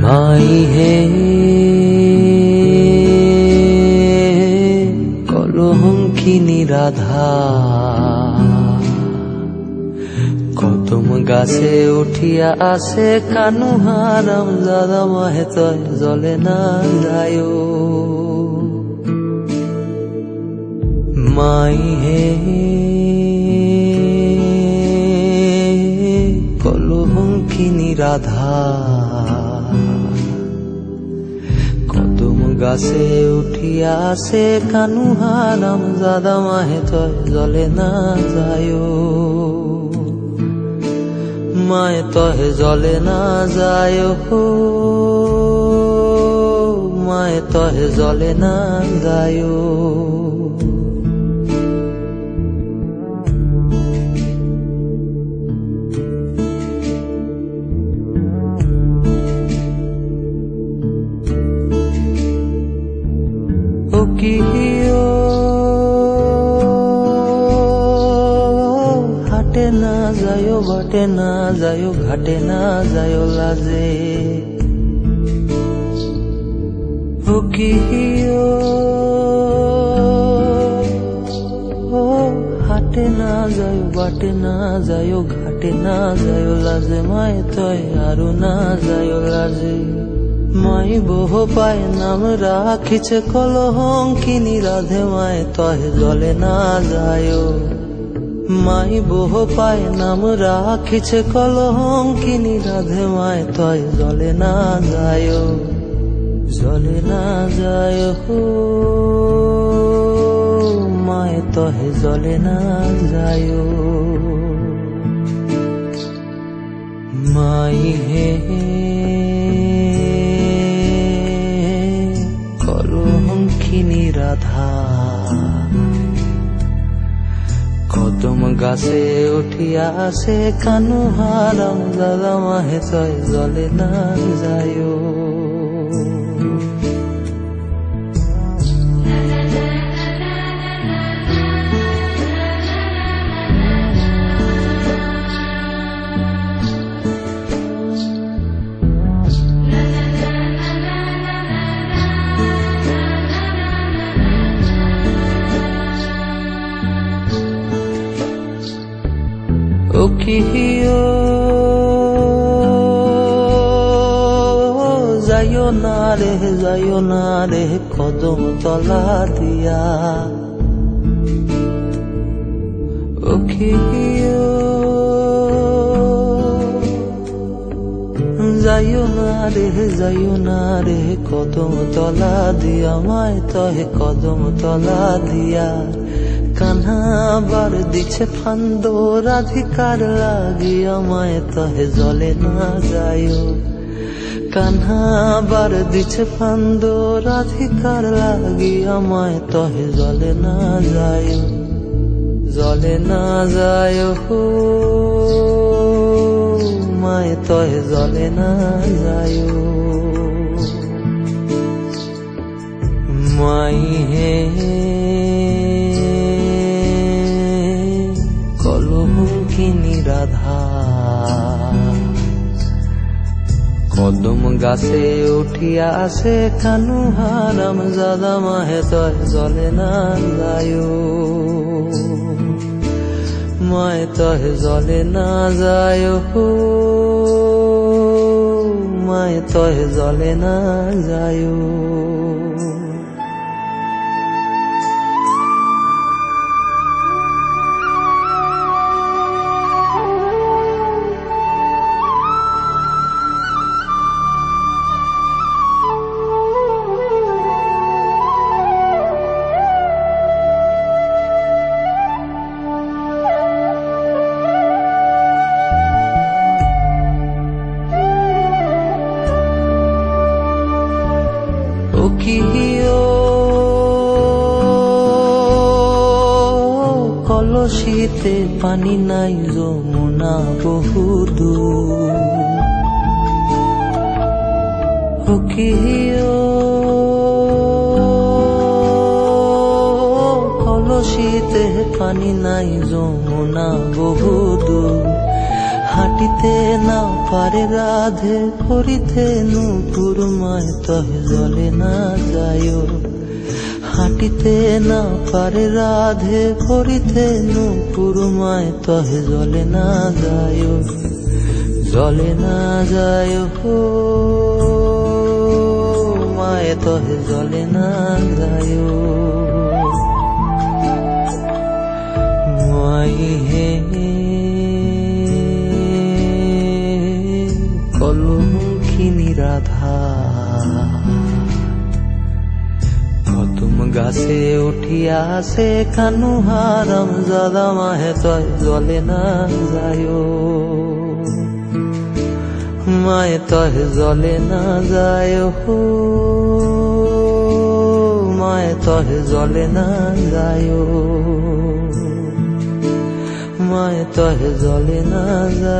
মাই হে কলঙ্কিনী রাধা, কদম গাছে উঠিয়া আসে কানু হারাম দাদা মাহে তয় জলে না যায়। মাই হে কলঙ্কিনী রাধা, কদম গাছে উঠিয়া আসে কানু হারাম দাদা মাহে তয় জলে না যায়। মায়ে তহে জলে না যায়, মায়ে তহে জলে না যায়। ও কি হাটে না যায়, বাটে না যায়, ঘাটে না যায় লাজে। ও কি হাটে না যায়, বাটে না যায়, ঘাটে না যায় লাজে। মায়ে তয় আরো না যায় লাজে। মাই বহ পায় নাম রাখিছে কলঙ্কিনী রাধে, মায়ে তহে জলে না যায়। মাই বহ পায় নাম রাখিছে কলঙ্কিনী রাধে, মায়ে তয় জলে না যায়, জলে না যায়। মায়ে তহে জলে না যায়। মাই হে কলঙ্কিনী রাধা, কদম গাছে উঠিয়া আসে কানু হারাম দাদা মাহে তয় জলে না যায়। ও কি যাইও না রে, যাইও না রে কদম তলা দিয়া। ও কি যাইও না রে, যাইও না রে কদম তলা দিয়া। মায় তহে কদম তলা দিয়া কান্হা বার দিছে ফান্দ রাধিকার লাগিয়া। মায়ে তহে জলে না যায়, কান্হা বার দিছে ফান্দ রাধিকার লাগিয়া। মায়ে তহে জলে না যায়, জলে না যায়। মায়ে তহে জলে না যায়। মাই হে কলঙ্কিনী রাধা, কদম গাছে উঠিয়া আসে কানু হারাম দাদা মাহে তয় জলে না যায়। মায়ে তহে জলে না যায়, মায়ে তহে জলে না যায়। ও কি কলসিতে পানি নাই, যমুনা বহুদূর। ও কি কলসিতে পানি নাই, যমুনা বহুদূর। হাঁটিতে না পারে রাধে করিতে নূপুর মায় তহে জলে না যায় হাঁটিতে না পারে রাধে করিতে নূপুর মায় তহে জলে না যায় জলে না যায় হো মায় তহে জলে না যায় মাই হে কলঙ্কিনী রাধা তুম গাছে উঠিয়াছে কানু হারাম জাদা মাহে তয় জলে না যায় মায়ে তহে জলে না যায় হো মায়ে তহে জলে না যায় মায়ে তহে জলে না যায়।